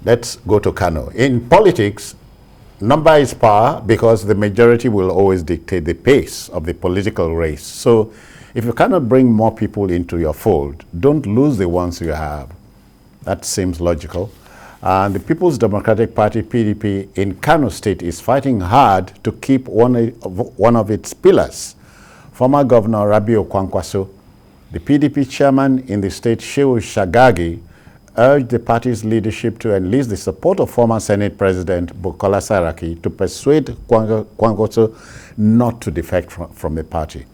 let's go to Kano. In politics, number is power because the majority will always dictate the pace of the political race. So if you cannot bring more people into your fold, don't lose the ones you have. That seems logical. And the People's Democratic Party, PDP, in Kano State is fighting hard to keep one of its pillars. Former Governor Rabiu Kwankwaso, the PDP chairman in the state, Shehu Sagagi, urged the party's leadership to enlist the support of former Senate President Bukola Saraki to persuade Kwankwaso not to defect from the party.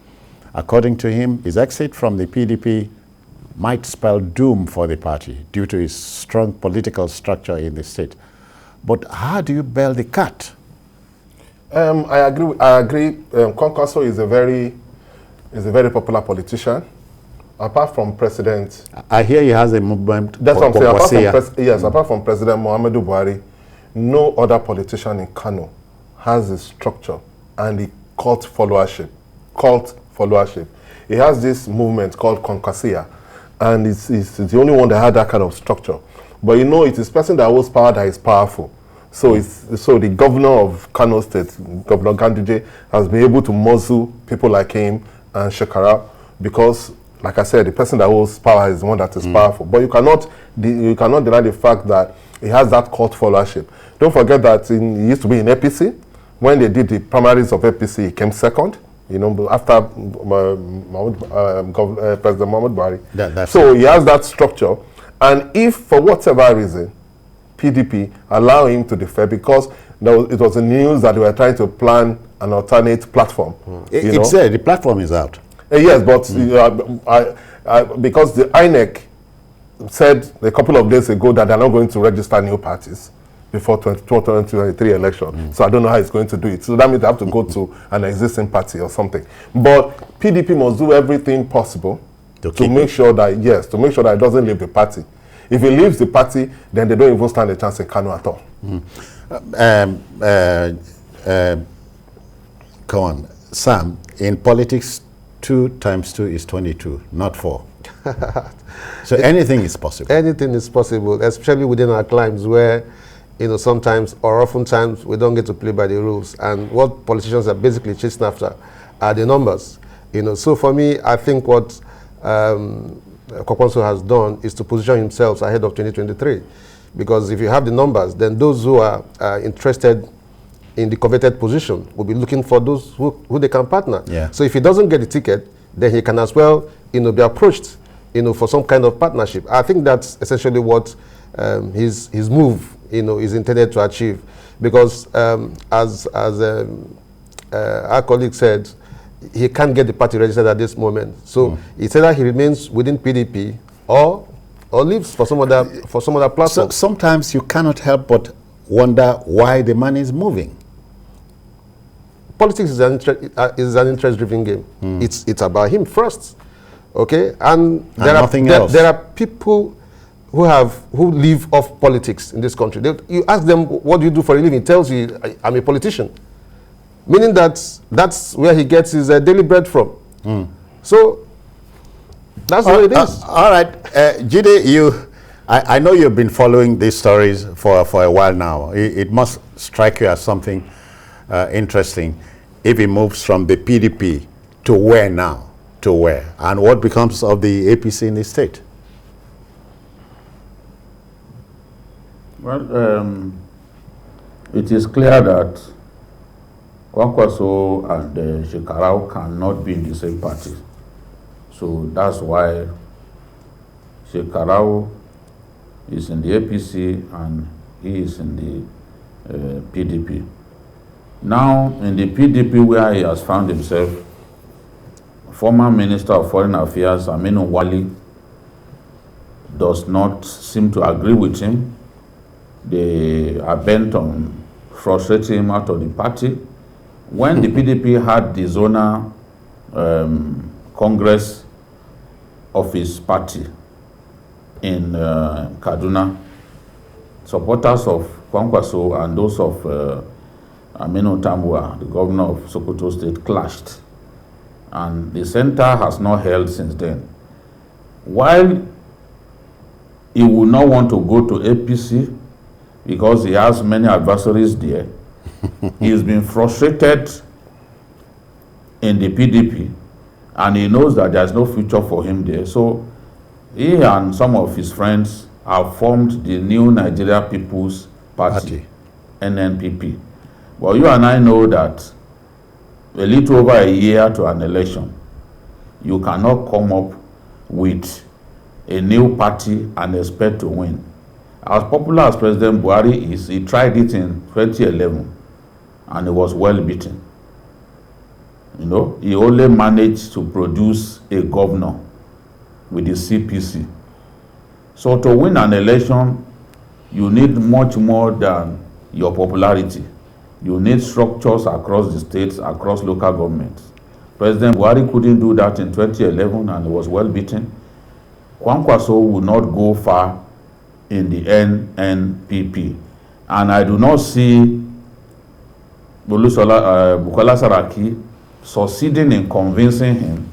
According to him, his exit from the PDP might spell doom for the party due to its strong political structure in the state. But how do you bail the cat? I agree. Kwankwaso is a very popular politician. Apart from President... I hear he has a movement. That's what I'm saying. Apart from President Muhammadu Buhari, no other politician in Kano has the structure and the cult followership. He has this movement called Kwankwaso, and it's the only one that had that kind of structure. But you know, it is person that holds power that is powerful. So the governor of Kano State, Governor Ganduje, has been able to muzzle people like him and Shekara because, like I said, the person that holds power is the one that is powerful. But you cannot deny the fact that he has that cult followership. Don't forget that he used to be in APC. When they did the primaries of APC, he came second. You know, after President Muhammad Buhari. So he has that structure. And if, for whatever reason, PDP allow him to defer, because it was in news that they were trying to plan an alternate platform. It's there, the platform is out. Yes, but because the INEC said a couple of days ago that they're not going to register new parties before 2023 election. So I don't know how it's going to do it. So that means they have to go to an existing party or something. But PDP must do everything possible to make sure that, it doesn't leave the party. If it leaves the party, then they don't even stand a chance in Kano at all. Come on. Sam, in politics, 2 times 2 is 22, not 4. So anything is possible. Anything is possible, especially within our climes where, you know, sometimes or oftentimes we don't get to play by the rules. And what politicians are basically chasing after are the numbers. You know, so for me, I think what Kwankwaso has done is to position himself ahead of 2023. Because if you have the numbers, then those who are interested in the coveted position will be looking for those who they can partner. Yeah. So if he doesn't get the ticket, then he can as well, you know, be approached, you know, for some kind of partnership. I think that's essentially what his move, you know, is intended to achieve. Because as our colleague said, he can't get the party registered at this moment. So it's either he remains within PDP or leaves for some other platform. So sometimes you cannot help but wonder why the money is moving. Politics is an interest-driven game. It's about him first, okay? And there are people who live off politics in this country. You ask them, what do you do for a living? He tells you, I'm a politician. Meaning that's where he gets his daily bread from. So that's what it is. All right, Jide, I know you've been following these stories for a while now. It must strike you as something interesting if he moves from the PDP to where now? To where? And what becomes of the APC in the state? Well, it is clear that Kwankwaso and Shekarau cannot be in the same party. So that's why Shekarau is in the APC and he is in the PDP. Now, in the PDP where he has found himself, former Minister of Foreign Affairs, Aminu Wali, does not seem to agree with him. They are bent on frustrating him out of the party. When the PDP had the zonal Congress of his party in Kaduna, supporters of Kwankwaso and those of Aminu Tambuwa, the governor of Sokoto State, clashed. And the center has not held since then. While he would not want to go to APC, because he has many adversaries there. He's been frustrated in the PDP, and he knows that there's no future for him there. So he and some of his friends have formed the New Nigeria People's Party, NNPP. But you and I know that a little over a year to an election, you cannot come up with a new party and expect to win. As popular as President Buhari is, he tried it in 2011 and he was well beaten. You know, he only managed to produce a governor with the CPC. So to win an election, you need much more than your popularity. You need structures across the states, across local governments. President Buhari couldn't do that in 2011 and he was well beaten. Kwankwaso would not go far in the NNPP. And I do not see Bukola Saraki succeeding in convincing him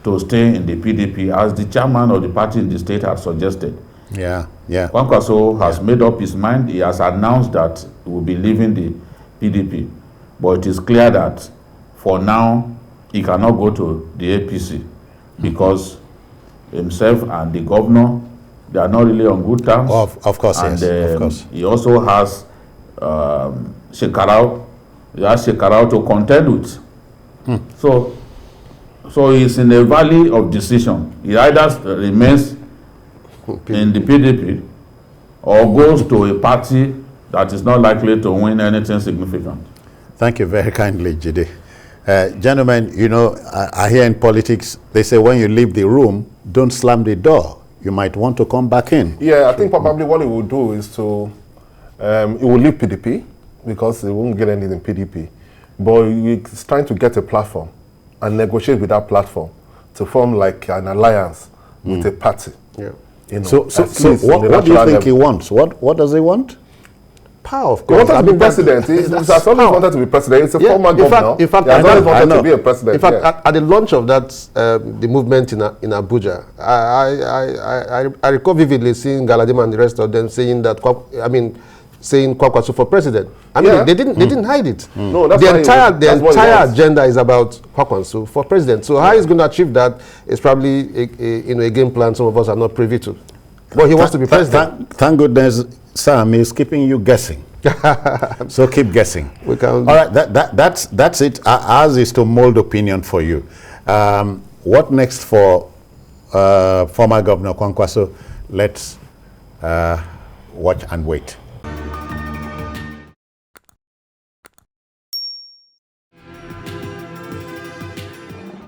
to stay in the PDP, as the chairman of the party in the state has suggested. Yeah. Kwankwaso has made up his mind. He has announced that he will be leaving the PDP. But it is clear that for now, he cannot go to the APC because himself and the governor, they are not really on good terms. Of course, and, yes. Of course. He also has Shekarau. He has Shekarau to contend with. So he's in a valley of decision. He either remains in the PDP or goes to a party that is not likely to win anything significant. Thank you very kindly, Jide. Gentlemen, you know, I hear in politics, they say when you leave the room, don't slam the door. You might want to come back in. Yeah, I think probably what he will do is to, he will leave PDP because he won't get anything in PDP. But he's trying to get a platform and negotiate with that platform to form like an alliance with a party. Yeah. You know, So what do you think he wants? What does he want? Power, of He course. wanted to be president. He has always wanted to be president. He's a former governor. In fact, he has always wanted to be a president. In fact, at the launch of that, the movement in Abuja, I recall vividly seeing Galadima and the rest of them saying that, saying Kwankwaso for president. I mean, they didn't hide it. No, that's the entire agenda is about Kwankwaso for president. So how he's going to achieve that is probably a game plan some of us are not privy to. But he wants to be president. Thank goodness Sam is keeping you guessing. So keep guessing. We can. All right, that's it. Ours is to mold opinion for you. What next for former Governor Kwankwaso? Let's watch and wait.